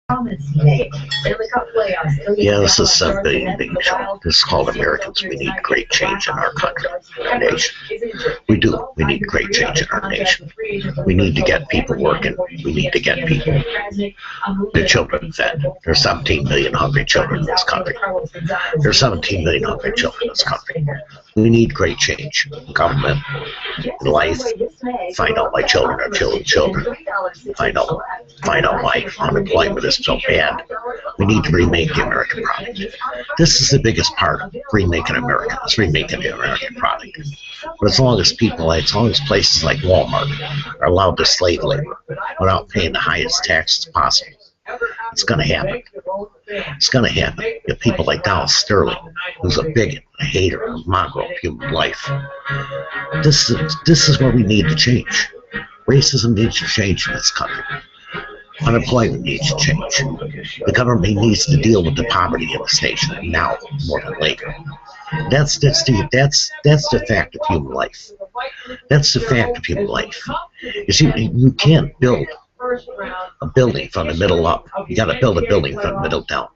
Yeah, this is a big show. This is called Americans. We need great change in our country, our nation. We do. We need great change in our nation. We need to get people working. We need to get people, the children fed. There's 17 million hungry children in this country. There's 17 million hungry children in this country. We need great change. Government, life, find out why children are killing children. Find out why unemployment is so bad. We need to remake the American product. This is the biggest part of remaking America. It's remaking the American product. But as long as places like Walmart are allowed to slave labor without paying the highest taxes possible, it's going to happen. It's going to happen. You have people like Donald Sterling, who's a bigot, a hater, a mongrel of human life. This is what we need to change. Racism needs to change in this country. Unemployment needs to change. The government needs to deal with the poverty in this nation now more than later. That's the fact of human life. That's the fact of human life. You can't build a building from the middle up. You got to build a building from the middle down.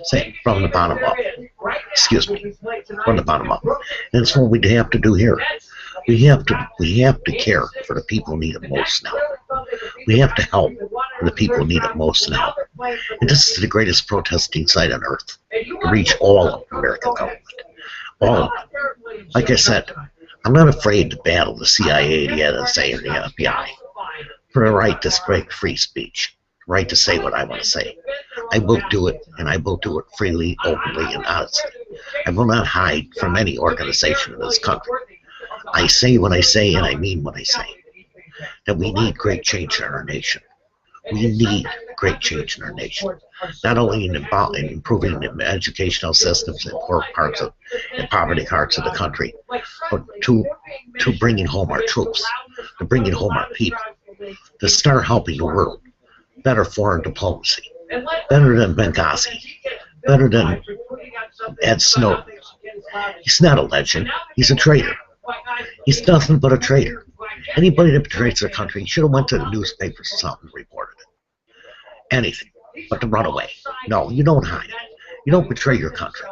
Say from the bottom up. Excuse me, from the bottom up. And that's what we have to do here. We have to care for the people who need it most now. We have to help the people who need it most now. And this is the greatest protesting site on earth to reach all of the American government. All of it. Like I said, I'm not afraid to battle the CIA, the NSA, or the FBI for the right to spread free speech, the right to say what I want to say. I will do it, and I will do it freely, openly, and honestly. I will not hide from any organization in this country. I say what I say, and I mean what I say. That we need great change in our nation. We need great change in our nation. Not only in improving the educational systems in poor parts of the poverty parts of the country, but to bringing home our troops, to bringing home our people, to start helping the world. Better foreign diplomacy, better than Benghazi, better than Ed Snowden. He's not a legend. He's a traitor. He's nothing but a traitor. Anybody that betrays their country should have went to the newspapers or something and reported it. Anything but to run away. No, you don't hide. You don't betray your country.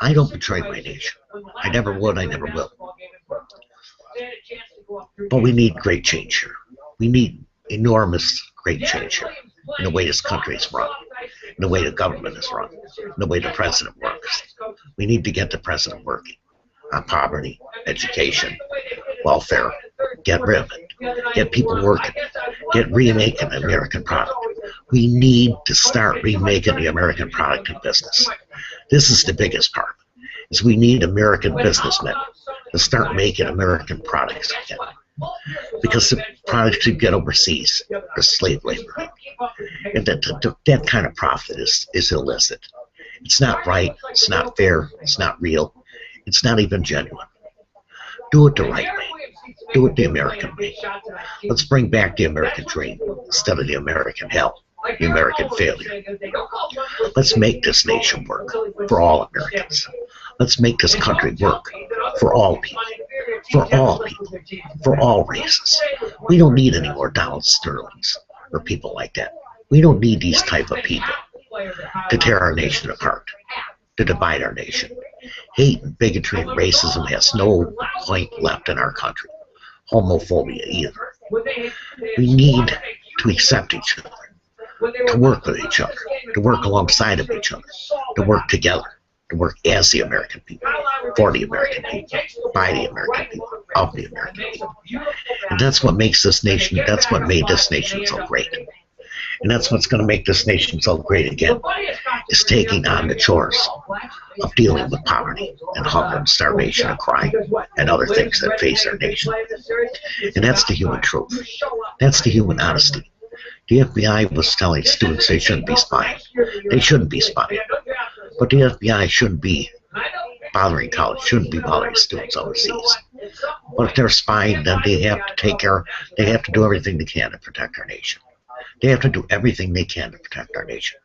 I don't betray my nation. I never would. I never will. But we need great change here. We need enormous great change here in the way this country is run, in the way the government is run, in the way the president works. We need to get the president working on poverty, education, welfare, get rid of it, get people working, get remaking the American product. We need to start remaking the American product in business. This is the biggest part, is we need American businessmen to start making American products again. Because the products you get overseas are slave labor. And that kind of profit is illicit. It's not right, it's not fair, it's not real, it's not even genuine. Do it the right way. Do it the American way. Let's bring back the American dream instead of the American hell, the American failure. Let's make this nation work for all Americans. Let's make this country work for all people. For all people. For all races. We don't need any more Donald Sterlings or people like that. We don't need these type of people to tear our nation apart, to divide our nation. Hate and bigotry and racism has no point left in our country. Homophobia either. We need to accept each other, to work with each other, to work alongside of each other, to work together, to work as the American people, for the American people, by the American people, of the American people. And that's what makes this nation, that's what made this nation so great. And that's what's going to make this nation so great again, is taking on the chores of dealing with poverty and hunger and starvation and crime and other things that face our nation. And that's the human truth. That's the human honesty. The FBI was telling students they shouldn't be spying. They shouldn't be spying. But the FBI shouldn't be bothering college, shouldn't be bothering students overseas. But if they're spying, then they have to take care, they have to do everything they can to protect our nation. They have to do everything they can to protect our nation.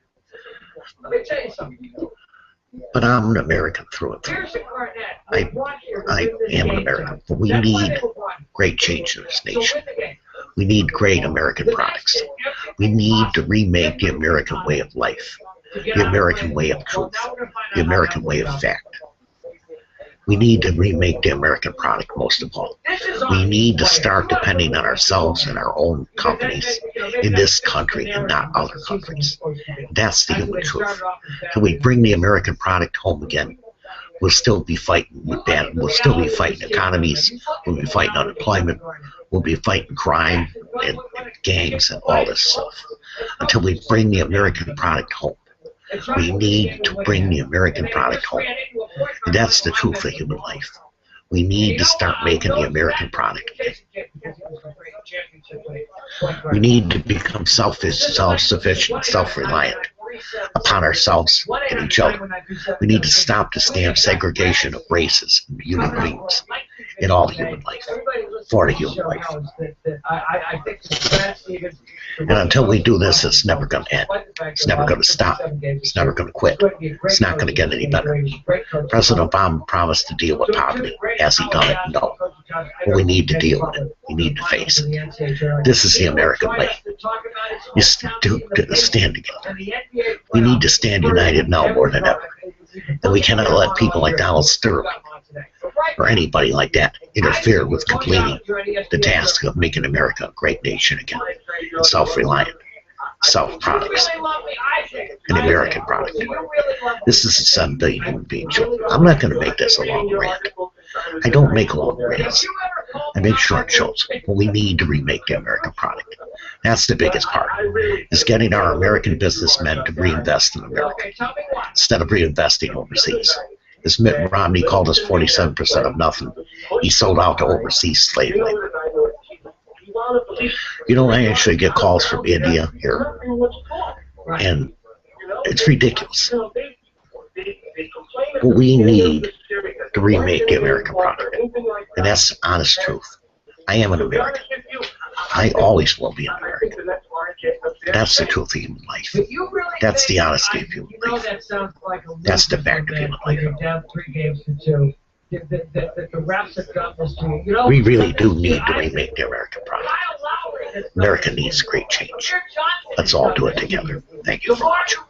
But I'm an American through and through. I am an American. But we need great change in this nation. We need great American products. We need to remake the American way of life, the American way of truth, the American way of fact. We need to remake the American product most of all. We need to start depending on ourselves and our own companies in this country and not other countries. That's the human truth. Can we bring the American product home again? We'll still be fighting with that. We'll still be fighting economies. We'll be fighting unemployment. We'll be fighting crime and gangs and all this stuff until we bring the American product home. We need to bring the American product home. And that's the truth of human life. We need to start making the American product again. We need to become self-sufficient, self-reliant upon ourselves and each other. We need to stop the damn segregation of races and human beings in all human life, for the human life. And until we do this, it's never going to end. It's never going to stop. It's never going to quit. It's not going to get any better. President Obama promised to deal with poverty. Has he done it? No. But we need to deal with it. We need to face it. This is the American way. You stand together. We need to stand united now more than ever. And we cannot let people like Donald Sterling or anybody like that interfere with completing the task of making America a great nation again, and self-reliant, self-products, an American product. This is a 7 billion human being show. I'm not going to make this a long rant. I don't make long rants. I make short shows. But we need to remake the American product. That's the biggest part, is getting our American businessmen to reinvest in America instead of reinvesting overseas. As Mitt Romney called us 47% of nothing, he sold out to overseas slave labor. You know, I actually get calls from India here, and it's ridiculous. But we need to remake the American product, and that's the honest truth. I am an American. I always will be an American. That's the truth of human life. That's the honesty of human life. That's the fact of human life. We really do need to remake the American product. America needs great change. Let's all do it together. Thank you for watching.